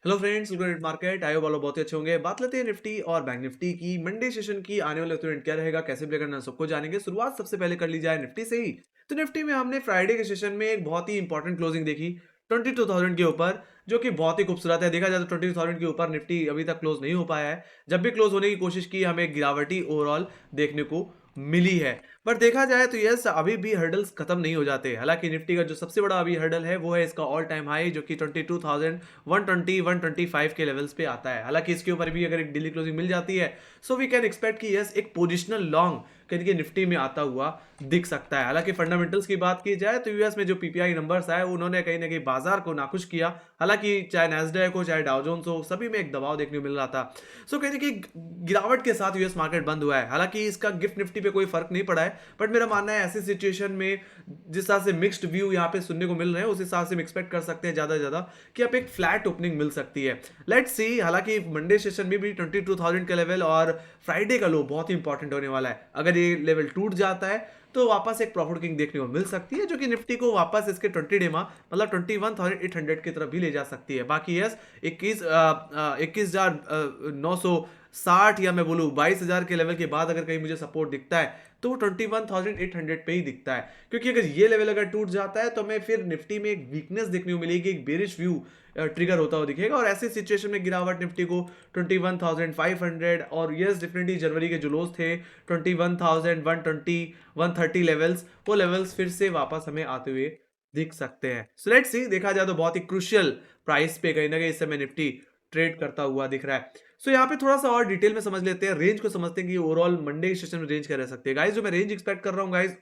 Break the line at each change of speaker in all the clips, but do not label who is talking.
Hello friends, welcome market. आयो वालों बहुत ही अच्छे होंगे। बात लेते हैं निफ्टी और बैंक निफ्टी की। मंडे सेशन की आने वाले ट्रेंड क्या रहेगा, कैसे प्ले करना, सबको जानेंगे। शुरुआत सबसे पहले कर ली जाए निफ्टी से ही। तो निफ्टी में हमने फ्राइडे के सेशन में एक बहुत ही इंपॉर्टेंट क्लोजिंग देखी 22,000 के ऊपर, जो कि बहुत ही खूबसूरत है। देखा जाए तो 22,000 के ऊपर निफ्टी अभी तक क्लोज नहीं हो पाया है। जब भी क्लोज होने की कोशिश की, हमें गिरावटी ओवरऑल देखने को मिली है। पर देखा जाए तो यस, अभी भी हर्डल्स खत्म नहीं हो जाते। हालांकि निफ्टी का जो सबसे बड़ा अभी हर्डल है वो है इसका ऑल टाइम हाई, जो कि 22,120 125 के लेवल्स पे आता है। हालांकि इसके ऊपर भी अगर एक डेली क्लोजिंग मिल जाती है, सो वी कैन एक्सपेक्ट कि यस, एक पोजिशनल लॉन्ग कहीं के निफ्टी में आता हुआ दिख सकता है। हालांकि फंडामेंटल्स की बात की जाए तो यूएस में जो पीपीआई नंबर्स आए, उन्होंने कहीं ना कहीं बाजार को नाखुश किया। हालांकि चाहे नैस्डैक हो, चाहे डाउ जोन्स हो, सभी में एक दबाव देखने को मिल रहा था। सो कहीं ना कहीं गिरावट के साथ यूएस मार्केट बंद हुआ है। हालांकि इसका गिफ्ट निफ्टी पे कोई फर्क नहीं पड़ा है, बट मेरा मानना है ऐसी सिचुएशन में जिस हिसाब से मिक्स्ड व्यू यहाँ पे सुनने को मिल रहे हैं, उस हिसाब से हम एक्सपेक्ट कर सकते हैं ज्यादा से ज्यादा कि आप एक फ्लैट ओपनिंग मिल सकती है। Let's see. हालांकि मंडे सेशन में भी 22,000 का लेवल और फ्राइडे का लो बहुत ही इंपॉर्टेंट होने वाला है। अगर ये लेवल टूट जाता है तो वापस एक प्रॉफिट किंग देखने को मिल सकती है, जो कि निफ्टी को वापस इसके 20 डे में मतलब 21,800 की तरफ भी ले जा सकती है। बाकी यस, 21,960 या मैं बोलूँ 22,000 के लेवल के बाद अगर कहीं मुझे सपोर्ट दिखता है तो वो 21,800 पे ही दिखता है। क्योंकि अगर ये लेवल अगर टूट जाता है तो हमें फिर निफ्टी में एक वीकनेस देखने को मिलेगी, एक बेरिश व्यू ट्रिगर होता हुआ दिखेगा। और ऐसे सिचुएशन में गिरावट निफ्टी को 21,500 और यस डेफिनेटली जनवरी के जो लोज थे 21,120 130 लेवल्स, वो लेवल्स फिर से वापस हमें आते हुए दिख सकते हैं। So let's see. देखा जाए तो बहुत ही क्रुशियल प्राइस पे कहीं ना कहीं इस समय निफ्टी ट्रेड करता हुआ दिख रहा है। सो यहाँ पे थोड़ा सा और डिटेल में समझ लेते हैं, रेंज को समझते हैं कि ओवरऑल मंडे सेशन में रेंज क्या रह सकती है। गाइस, जो मैं रेंज एक्सपेक्ट कर रहा हूँ गाइस,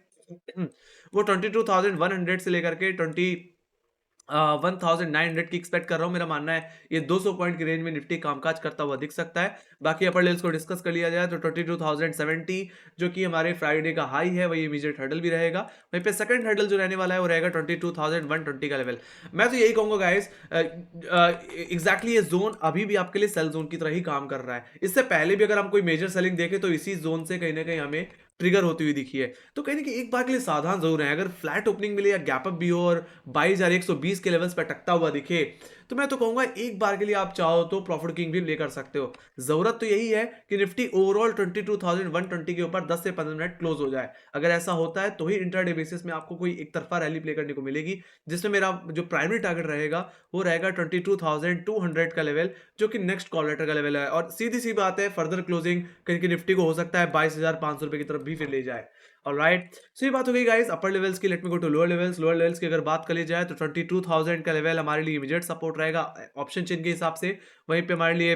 वो 22,100 से लेकर के 1900 की एक्सपेक्ट कर रहा हूं। मेरा मानना है ये 200 पॉइंट की रेंज में निफ्टी कामकाज करता हुआ दिख सकता है। बाकी अपर लेवल्स को डिस्कस कर लिया जाए तो 22,070, जो कि हमारे फ्राइडे का हाई है, वही इमीडिएट हर्डल भी रहेगा। वहीं पे सेकंड हर्डल जो रहने वाला है वो रहेगा 22,120 का लेवल। मैं तो यही कहूंगा गाइस, एग्जैक्टली ये जोन अभी भी आपके लिए सेल जोन की तरह ही काम कर रहा है। इससे पहले भी अगर हम कोई मेजर सेलिंग देखें तो इसी जोन से कहीं ना कहीं हमें ट्रिगर होती हुई दिखी है। तो कहीं ना कहीं एक बार के लिए सावधान जरूर है। अगर फ्लैट ओपनिंग मिले या गैप अप भी हो और 22,120 के लेवल्स पे अटकता हुआ दिखे, तो मैं तो कहूंगा एक बार के लिए आप चाहो तो प्रॉफिट किंग भी ले कर सकते हो। जरूरत तो यही है कि निफ्टी ओवरऑल 22,120 के ऊपर 10 से 15 मिनट क्लोज हो जाए। अगर ऐसा होता है तो ही इंटरडे बेसिस में आपको कोई एक तरफा रैली प्ले करने को मिलेगी, जिसमें मेरा जो प्राइमरी टारगेट रहेगा वो रहेगा 22,200 का लेवल, जो कि नेक्स्ट कॉल लेटर का लेवल है। और सीधी सी बात है, फर्दर क्लोजिंग कहीं की निफ्टी को हो सकता है 22,500 रुपए की तरफ भी फिर ले जाए। ऑलराइट, सो ये बात हो गई गाइस अपर लेवल्स की। Let me go to lower levels. Lower levels की अगर बात कर ली जाए तो 22,000 का लेवल हमारे लिए इमीडिएट सपोर्ट रहेगा ऑप्शन चेन के हिसाब से। वहीं पे हमारे लिए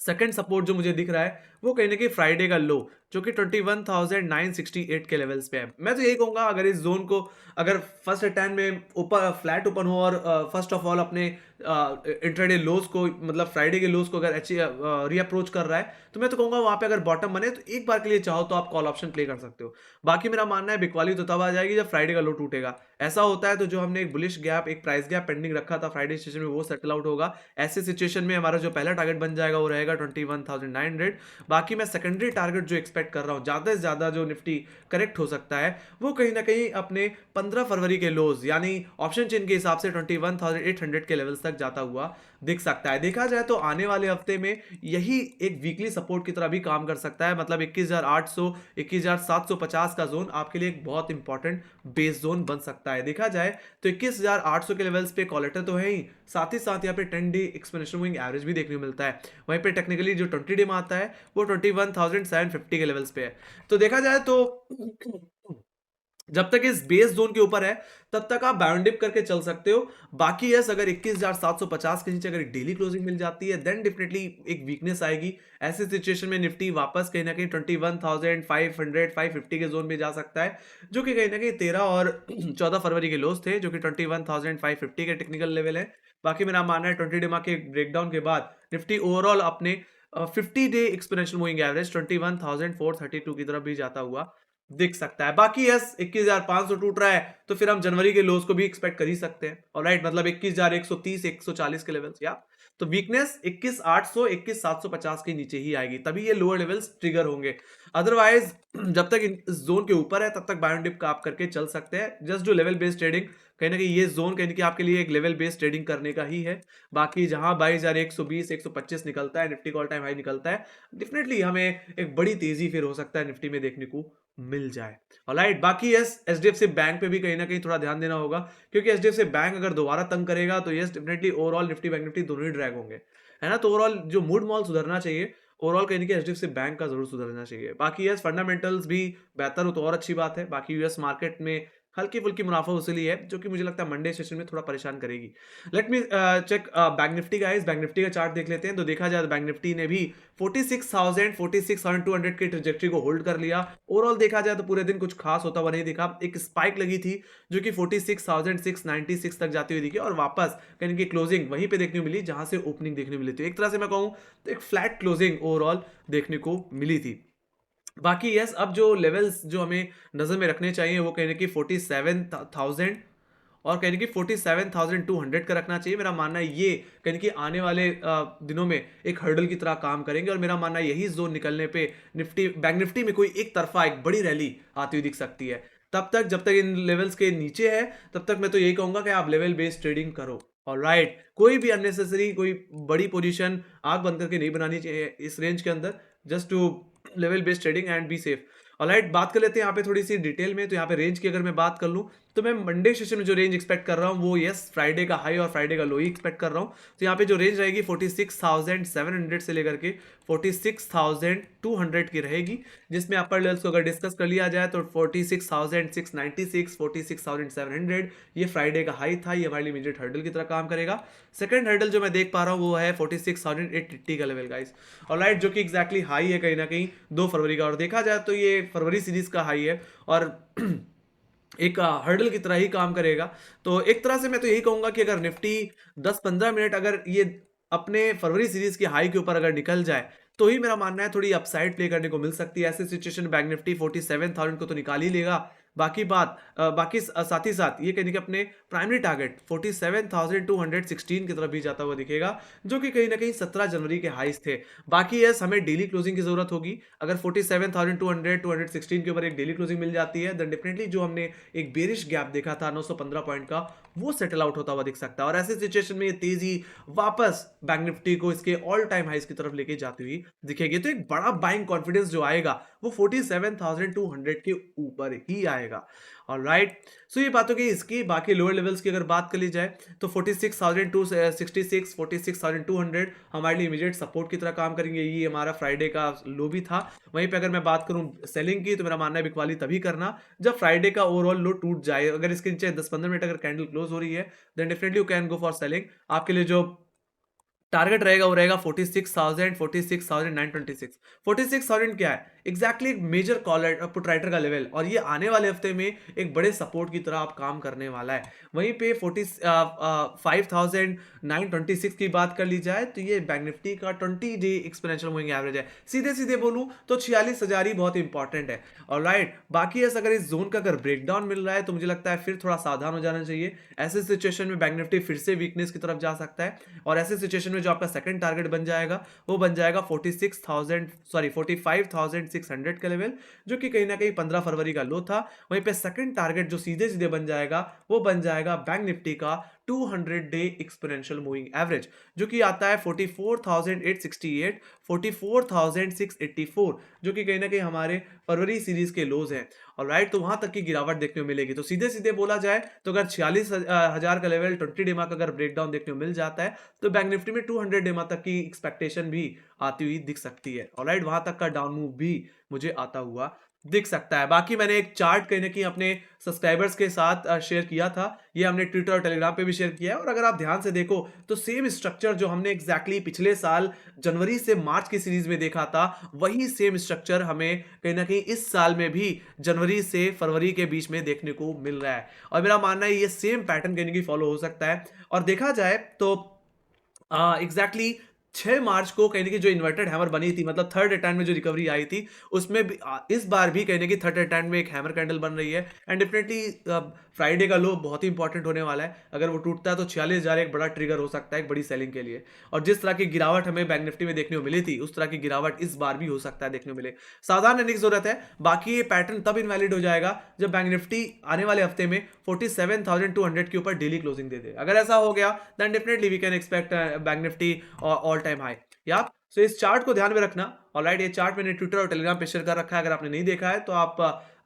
सेकंड सपोर्ट जो मुझे दिख रहा है वो कहीं ना कहीं फ्राइडे का लो, जो कि 21,968 के लेवल्स पे है। मैं तो यही कहूंगा, अगर इस जोन को अगर फर्स्ट अटैम्प्ट में ऊपर फ्लैट ओपन हो और फर्स्ट ऑफ ऑल अपने इंट्राडे लोज को, मतलब फ्राइडे के लोज को अगर रीअप्रोच कर रहा है, तो मैं तो कहूंगा वहां पे अगर बॉटम बने तो एक बार के लिए चाहो तो आप कॉल ऑप्शन प्ले कर सकते हो। बाकी मेरा मानना है बिकवाली तो तब आ जाएगी जब फ्राइडे का लो टूटेगा। ऐसा होता है तो जो हमने एक बुलिश गैप, एक प्राइस गैप पेंडिंग रखा था फ्राइडे सेशन में, वो सेटल आउट होगा। ऐसे सिचुएशन में हमारा जो पहला टारगेट बन जाएगा वो रहेगा 21,900। बाकी मैं सेकेंडरी टारगेट जो एक्सपेक्ट कर रहा हूँ, ज्यादा से ज्यादा जो निफ्टी करेक्ट हो सकता है, वो कहीं ना कहीं अपने 15 फरवरी के लोज यानी ऑप्शन चेन के हिसाब से 21,800 के लेवल्स तक जाता हुआ दिख सकता है। देखा जाए तो आने वाले हफ्ते में यही एक वीकली सपोर्ट की तरह भी काम कर सकता है। मतलब 21,800 21,750 का जोन आपके लिए एक बहुत इंपॉर्टेंट बेस जोन बन सकता है। देखा जाए तो 21,800 के लेवल्स पे कॉलेटर तो है ही, साथ ही साथ यहाँ पे 10 डे एक्सपोनेंशियल मूविंग एवरेज भी देखने को मिलता है। वहीं पे टेक्निकली जो 20 डे में आता है वो 21,750 के लेवल्स पे है। तो देखा जाए तो जब तक इस बेस जोन के ऊपर है तब तक आप बाउंड डिप करके चल सकते हो। बाकी यस, अगर 21,750 के नीचे अगर डेली क्लोजिंग मिल जाती है देन डेफिनेटली एक वीकनेस आएगी। ऐसी सिचुएशन में निफ्टी वापस कहीं ना कहीं 21,500 550 के जोन में जा सकता है, जो कि कहीं ना कहीं 13 और 14 फरवरी के लोस थे, जो कि 21,550 के टेक्निकल लेवल है। बाकी मेरा मानना है 20 डे के ब्रेकडाउन के बाद निफ्टी ओवरऑल अपने 50 डे एक्सपोनेंशियल मूविंग एवरेज 21,432 की तरफ भी जाता हुआ दिख सकता है। बाकी यस, 21,500 टूट रहा है तो फिर हम जनवरी के लोस को भी एक्सपेक्ट कर ही सकते हैं। ऑलराइट, मतलब 21,130 140 के लेवल्स या तो वीकनेस 21,800 21,750 के नीचे ही आएगी, तभी ये लोअर लेवल्स ट्रिगर होंगे। अदरवाइज जब तक इस जोन के ऊपर है तब तक बाय ऑन डिप का आप करके चल सकते हैं। जस्ट जो लेवल बेस्ड ट्रेडिंग, कहीं ना कहीं ये जोन कहीं ना कहीं आपके लिए एक लेवल बेस्ड ट्रेडिंग करने का ही है। बाकी जहां 22,120 125 निकलता है, निफ्टी का ऑल टाइम हाई निकलता है, डेफिनेटली हमें एक बड़ी तेजी फिर हो सकता है निफ्टी में देखने को मिल जाए। ऑलराइट, बाकी यस एचडीएफसी बैंक पे भी कहीं ना कहीं थोड़ा ध्यान देना होगा, क्योंकि एचडीएफसी बैंक अगर दोबारा तंग करेगा तो yes definitely overall Nifty bank Nifty दोनों ही ड्रैग होंगे, है ना। तो ओवरऑल जो मूड मॉल सुधरना चाहिए, ओवरऑल कहीं ना कहीं एचडीएफसी बैंक का जरूर सुधरना चाहिए। बाकी यस फंडामेंटल्स भी बेहतर हो तो और अच्छी बात है। बाकी यूएस मार्केट में हल्की फुल्की मुनाफा वसूली है, जो कि मुझे लगता है मंडे सेशन में थोड़ा परेशान करेगी। Let me cheque bank Nifty का। इस बैंक निफ्टी का चार्ट देख लेते हैं। तो देखा जाए तो बैंक निफ्टी ने भी 46,000 46,200 की ट्रेजेक्टरी को होल्ड कर लिया। ओवरऑल देखा जाए तो पूरे दिन कुछ खास होता हुआ नहीं दिखा। एक स्पाइक लगी थी जो कि 46,696 तक जाती हुई दिखी, और वापस कहीं की क्लोजिंग वहीं पे देखने को मिली जहां से ओपनिंग देखने को मिली थी। एक तरह से मैं कहूं तो एक फ्लैट क्लोजिंग ओवरऑल देखने को मिली थी। बाकी यस अब जो लेवल्स जो हमें नजर में रखने चाहिए वो कहने की 47,000 और कहने की 47,200 का रखना चाहिए। मेरा मानना है ये कहने की आने वाले दिनों में एक हर्डल की तरह काम करेंगे, और मेरा मानना है यही जोन निकलने पे निफ्टी बैंक निफ्टी में कोई एक तरफा एक बड़ी रैली आती हुई दिख सकती है। तब तक जब तक इन लेवल्स के नीचे है तब तक मैं तो यही कहूंगा कि आप लेवल बेस्ड ट्रेडिंग करो। ऑलराइट, कोई भी अननेसेसरी कोई बड़ी पोजीशन आग बंद करके नहीं बनानी चाहिए इस रेंज के अंदर, just to level based trading and be safe. Alright, बात कर लेते हैं यहाँ पे थोड़ी सी डिटेल में। तो यहाँ पे रेंज की अगर मैं बात कर लूँ तो मैं मंडे सेशन में जो रेंज एक्सपेक्ट कर रहा हूँ वो यस फ्राइडे का हाई और फ्राइडे का लो ही एक्सपेक्ट कर रहा हूँ। तो यहाँ पे जो रेंज रहेगी 46,700 से लेकर के 46,200 की रहेगी, जिसमें अपर लेवल्स को अगर डिस्कस कर लिया जाए तो 46,696 46,700 ये फ्राइडे का हाई था। ये हमारे लिए इमीडिएट हर्डल की तरह काम करेगा। सेकंड हर्डल जो मैं देख पा रहा हूँ वो है 46,880 का लेवल गाइस। ऑलराइट, जो कि एग्जैक्टली हाई है कहीं ना कहीं 2 फरवरी का, और देखा जाए तो ये फरवरी सीरीज का हाई है और एक हर्डल की तरह ही काम करेगा। तो एक तरह से मैं तो यही कहूंगा कि अगर निफ्टी 10-15 मिनट अगर ये अपने फरवरी सीरीज की हाई के ऊपर अगर निकल जाए तो ही मेरा मानना है थोड़ी अपसाइड प्ले करने को मिल सकती है। ऐसे सिचुएशन बैंक निफ्टी 47,000 को तो निकाल ही लेगा। बाकी साथ ही साथ ये कहने के अपने प्राइमरी टारगेट 47,216 की तरफ भी जाता हुआ दिखेगा, जो कि कहीं ना कहीं 17 जनवरी के हाईस थे। बाकी यस हमें डेली क्लोजिंग की जरूरत होगी। अगर 47,200 216 के ऊपर एक डेली क्लोजिंग मिल जाती है देन डेफिनेटली जो हमने एक बेरिश गैप देखा था 915 पॉइंट का वो सेटल आउट होता हुआ दिख सकता है, और ऐसे सिचुएशन में ये तेजी वापस बैंक निफ्टी को इसके ऑल टाइम हाईस की तरफ लेके जाती हुई दिखेगी। तो एक बड़ा बाइंग कॉन्फिडेंस जो आएगा वो 47,200 के ऊपर ही आएगा। ऑलराइट, सो ये बात हो गई इसकी। बाकी लोअर लेवल्स की अगर बात कर ली जाए तो 46,266 46,200 हमारे लिए इमीडिएट सपोर्ट की तरह काम करेंगे। ये हमारा फ्राइडे का लो भी था। वहीं पे अगर मैं बात करूं सेलिंग की तो मेरा मानना है बिकवाली तभी करना जब फ्राइडे का ओवरऑल लो टूट जाए। अगर इसके नीचे 10-15 मिनट अगर कैंडल क्लोज हो रही है then definitely you can go for selling. आपके लिए जो टारगेट रहेगा वो रहेगा 46,000 46,926। 46,000 क्या है एग्जैक्टली एक मेजर कॉल पुट राइटर का लेवल, और ये आने वाले हफ्ते में एक बड़े सपोर्ट की तरह आप काम करने वाला है। वहीं पे 45,926 की बात कर ली जाए तो ये बैंक निफ्टी का 20 डे एक्सपोनेंशियल मूविंग एवरेज है। सीधे सीधे बोलूं तो 46,000 ही बहुत इंपॉर्टेंट है। ऑलराइट, बाकी अगर इस जोन का अगर ब्रेकडाउन मिल रहा है तो मुझे लगता है फिर थोड़ा सावधान हो जाना चाहिए। ऐसे सिचुएशन में बैंक निफ्टी फिर से वीकनेस की तरफ जा सकता है, और ऐसे सिचुएशन में जो आपका सेकंड टारगेट बन जाएगा वो बन जाएगा 45,600 का लेवल, जो कि कहीं ना कहीं 15 फरवरी का लो था। वहीं पे सेकंड टारगेट जो सीधे सीधे बन जाएगा वो बन जाएगा बैंक निफ्टी का 200 डे एक्सपोनेंशियल मूविंग एवरेज, जो कि आता है 44,868 44,684, जो कि कहीं ना कहीं हमारे फरवरी सीरीज के लोज हैं। ऑलराइट, तो वहां तक की गिरावट देखने को मिलेगी। तो सीधे सीधे बोला जाए तो अगर 46,000 का लेवल 20 डेमा का अगर ब्रेकडाउन देखने को मिल जाता है तो बैंक निफ्टी में 200 डेमा तक की एक्सपेक्टेशन भी आती हुई दिख सकती है। ऑलराइट, वहां तक का डाउन मूव भी मुझे आता हुआ दिख सकता है। बाकी मैंने एक चार्ट कहीं ना कहीं अपने सब्सक्राइबर्स के साथ शेयर किया था, ये हमने ट्विटर और टेलीग्राम पे भी शेयर किया है, और अगर आप ध्यान से देखो तो सेम स्ट्रक्चर जो हमने एग्जैक्टली पिछले साल जनवरी से मार्च की सीरीज में देखा था वही सेम स्ट्रक्चर हमें कहीं ना कहीं इस साल में भी जनवरी से फरवरी के बीच में देखने को मिल रहा है, और मेरा मानना है ये सेम पैटर्न कहीं ना कहीं फॉलो हो सकता है। और देखा जाए तो एग्जैक्टली 6 मार्च को कहने की जो इन्वर्टेड हैमर बनी थी, मतलब थर्ड अटैम्प्ट में जो रिकवरी आई थी उसमें भी, इस बार भी कहने की थर्ड अटैम्प्ट में एक हैमर कैंडल बन रही है, एंड डेफिनेटली फ्राइडे का लो बहुत ही इंपॉर्टेंट होने वाला है। अगर वो टूटता है तो 46,000 एक बड़ा ट्रिगर हो सकता है एक बड़ी सेलिंग के लिए। और जिस तरह की गिरावट हमें बैंक निफ्टी में देखने को मिली थी, उस तरह की गिरावट इस बार भी हो सकता है देखने को मिले। सावधान रहने की जरूरत है। बाकी ये पैटर्न तब इनवैलिड हो जाएगा जब बैंक निफ्टी आने वाले हफ्ते में 47,200 के ऊपर डेली क्लोजिंग दे दे। अगर ऐसा हो गया then definitely we can expect bank Nifty all time high. या सो इस चार्ट को ध्यान में रखना। ऑलराइट, ये चार्ट मैंने ट्विटर और टेलीग्राम पे शेयर कर रखा है। अगर आपने नहीं देखा है तो आप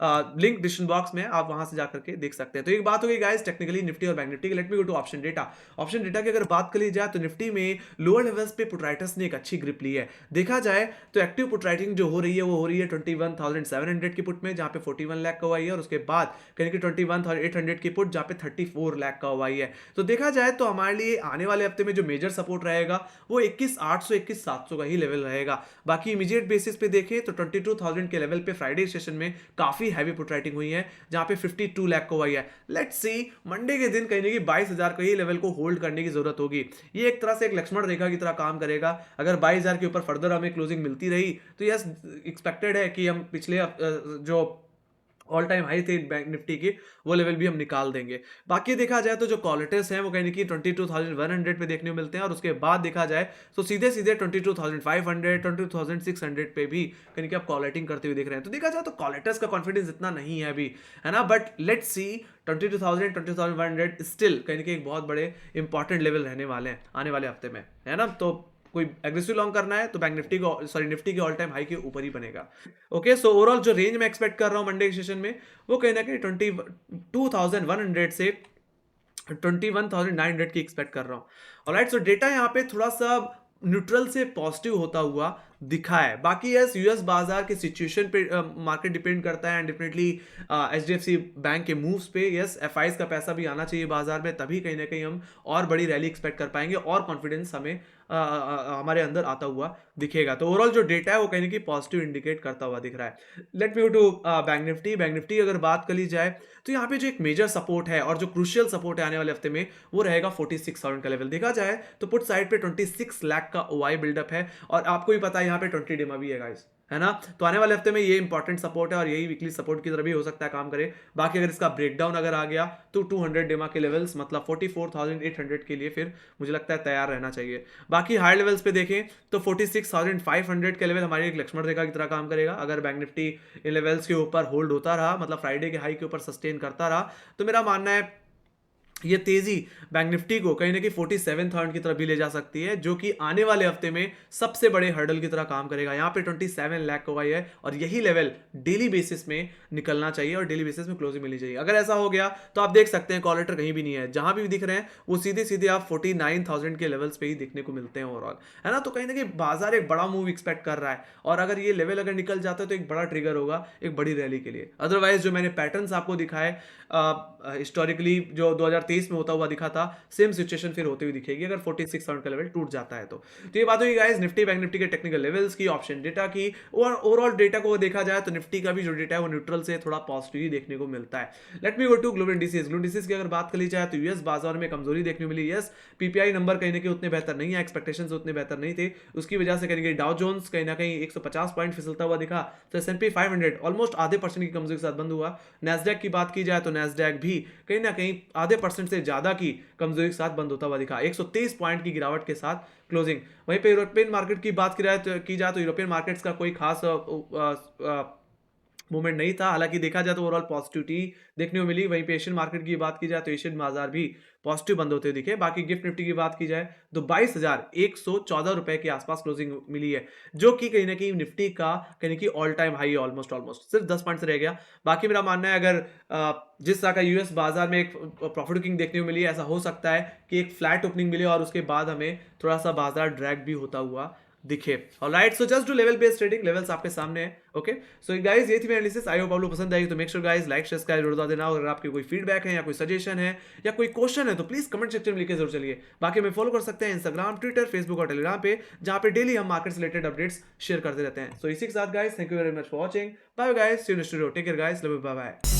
लिंक डिस्क्रिप्शन बॉक्स में आप वहां से जाकर के देख सकते हैं। तो एक बात हो गई गाइस टेक्निकली निफ्टी और बैंक निफ्टी की। Let me go to option data. Option data की अगर बात करी जाए तो निफ्टी में लोअर लेवल्स पे पुट राइटर्स ने एक अच्छी ग्रिप ली है। देखा जाए तो एक्टिव पुट राइटिंग जो हो रही है वो हो रही है 21,700 की पुट में, जहां पे 41 लाख का हुआ है, और उसके बाद कहीं कि 21,800 की पुट जहां पे 34 लाख का हुआ है। तो देखा जाए तो हमारे लिए आने वाले हफ्ते में जो मेजर सपोर्ट रहेगा वो 21,800 21,700 का ही लेवल रहेगा। बाकी इमीडिएट बेसिस पे देखें तो 22,000 के लेवल पे फ्राइडे सेशन में काफी हैवी पुट राइटिंग हुई है, जहां पे 52 लाख को हुई है। लेट्स सी मंडे के दिन कहीं ना कहीं 22,000 का ही लेवल को होल्ड करने की जरूरत होगी। ये एक तरह से एक लक्ष्मण रेखा की तरह काम करेगा। अगर 22,000 के ऊपर फर्दर हमें क्लोजिंग मिलती रही तो यस एक्सपेक्टेड है कि हम पिछले जो ऑल टाइम हाई थे बैंक निफ्टी की वो लेवल भी हम निकाल देंगे। बाकी देखा जाए तो जो कॉलेटर्स हैं वो कहीं कि 22,100 पे देखने को मिलते हैं, और उसके बाद देखा जाए तो सीधे सीधे 22,500 22,600 पे भी कहीं कि आप कॉलेटिंग करते हुए देख रहे हैं। तो देखा जाए तो कॉलेटर्स का कॉन्फिडेंस इतना नहीं है अभी, है ना। बट लेट्स सी 22,000 22,100 स्टिल कहीं कि एक बहुत बड़े इंपॉर्टेंट लेवल रहने वाले हैं आने वाले हफ्ते में, है ना। तो कोई एग्रेसिव लॉन्ग करना है तो बैंक निफ्टी को निफ्टी के ऑल टाइम हाई के ऊपर ही बनेगा। ओके, सो ओवरऑल जो रेंज में एक्सपेक्ट कर रहा हूं मंडे के सेशन में वो कहीं ना कहीं 22,100 से 21,900 की एक्सपेक्ट कर रहा हूं। ऑलराइट, सो डेटा यहाँ पे थोड़ा सा न्यूट्रल से पॉजिटिव होता हुआ दिखा है। बाकी यस यूएस बाजार के सिचुएशन पे मार्केट डिपेंड करता है, एंड डेफिनेटली एचडीएफसी बैंक के मूव्स पे यस एफआईज का पैसा भी आना चाहिए बाजार में, तभी कहीं ना कहीं हम और बड़ी रैली एक्सपेक्ट कर पाएंगे और कॉन्फिडेंस हमें हमारे अंदर आता हुआ दिखेगा। तो ओवरऑल जो डेटा है वो कहीं ना कहीं पॉजिटिव इंडिकेट करता हुआ दिख रहा है। Let me go to bank Nifty. Bank Nifty अगर बात कर ली जाए तो यहाँ पे जो एक मेजर सपोर्ट है और जो क्रूशियल सपोर्ट है आने वाले हफ्ते में वो रहेगा 46,000 का लेवल। देखा जाए तो पुट साइड पे 26 लाख का ओआई बिल्डअप है, और आपको भी पता है यहाँ पे 20 डिमा भी है गाइस, है ना। तो आने वाले हफ्ते में ये इंपॉर्टेंट सपोर्ट है और यही वीकली सपोर्ट की तरह भी हो सकता है काम करे। बाकी अगर इसका ब्रेकडाउन अगर आ गया तो 200 डिमा के लेवल्स मतलब 44,800 के लिए फिर मुझे लगता है तैयार रहना चाहिए। बाकी हाई लेवल्स पे देखें तो 46,500 के लेवल हमारी एक लक्ष्मण रेखा की तरह काम करेगा। अगर बैंक निफ्टी इन लेवल्स के ऊपर होल्ड होता रहा, मतलब फ्राइडे के हाई के ऊपर सस्टेन करता रहा, तो मेरा मानना है ये तेजी बैंक निफ्टी को कहीं ना कहीं 47,000 की तरफ भी ले जा सकती है, जो कि आने वाले हफ्ते में सबसे बड़े हर्डल की तरह काम करेगा। यहाँ पे 27 लाख का है और यही लेवल डेली बेसिस में निकलना चाहिए और डेली बेसिस में क्लोजिंग मिलनी चाहिए। अगर ऐसा हो गया तो आप देख सकते हैं कॉलेटर कहीं भी नहीं है, जहां भी दिख रहे हैं वो सीधे सीधे आप 49,000 के लेवल्स पे ही दिखने को मिलते हैं ओवरऑल, है ना। तो कहीं ना कहीं बाजार एक बड़ा मूव एक्सपेक्ट कर रहा है, और अगर ये लेवल अगर निकल जाता है तो एक बड़ा ट्रिगर होगा एक बड़ी रैली के लिए। अदरवाइज जो मैंने पैटर्न्स आपको दिखाए हिस्टोरिकली जो 2023 में होता हुआ दिखा था, सेम सिचुएशन फिर होती हुई दिखेगी अगर 46,000 का लेवल टूट जाता है तो ये बात हुई गाइस निफ्टी बैंक निफ्टी के टेक्निकल लेवल्स की, ऑप्शन डेटा की, और ओवरऑल डेटा को देखा जाए तो निफ्टी का भी जो डेटा है वो न्यूट्रल से थोड़ा पॉजिटिव ही देखने को मिलता है। Let me go to global indices. Global indices की अगर बात करी जाए तो यूएस बाजार में कमजोरी देखने को मिली। यस पीपीआई नंबर कहीं ना कहीं उतने बेहतर नहीं है, एक्सपेक्टेशंस उतने बेहतर नहीं थे, उसकी वजह से कहीं डाउ जोन्स कहीं ना कहीं 150 पॉइंट फिसलता हुआ दिखा। तो एसएनपी 500 ऑलमोस्ट आधे % की कमजोरी के साथ बंद हुआ। नैस्डैक की बात की जाए तो नैस्डैक भी कहीं ना कहीं आधे % से ज्यादा की कमजोरी के साथ बंद होता हुआ दिखा, 123 पॉइंट की गिरावट के साथ क्लोजिंग। वहीं पे यूरोपियन मार्केट की बात की जाए तो यूरोपियन मार्केट्स का कोई खास मूवमेंट नहीं था, हालांकि देखा जाए तो ओवरऑल पॉजिटिविटी देखने को मिली। वहीं पे एशियन मार्केट की बात की जाए तो एशियन बाजार भी पॉजिटिव बंद होते दिखे। बाकी गिफ्ट निफ्टी की बात की जाए तो 22,114 रुपए के आसपास क्लोजिंग मिली है, जो कि कहीं ना कहीं निफ्टी का कहीं की ऑल टाइम हाई ऑलमोस्ट सिर्फ 10 पॉइंट से रह गया। बाकी मेरा मानना है अगर जिस तरह का यूएस बाजार में एक प्रॉफिट बुकिंग देखने को मिली, ऐसा हो सकता है कि एक फ्लैट ओपनिंग मिले और उसके बाद हमें थोड़ा सा बाजार ड्रैग भी होता हुआ दिखे। Alright, so just do level based trading, levels आपके सामने है। ओके, सो गाइस ये थी मेरी एनालिसिस। आई होप आप लोग पसंद आई तो make sure guys like share subscribe जरूर देना। और अगर आपके कोई फीडबैक है या कोई सजेशन है या कोई क्वेश्चन है तो प्लीज कमेंट सेक्शन में लिख के जरूर चलिए। बाकी हमें फॉलो कर सकते हैं इंस्टाग्राम, ट्विटर, फेसबुक और टेलीग्राम पे, जहां पे डेली हम मार्केट से रिलेटेड अपडेट्स शेयर करते रहते हैं। सो इसी के साथ guys thank you very much for watching. Bye guys, see you next video, take care guys, love you, bye bye.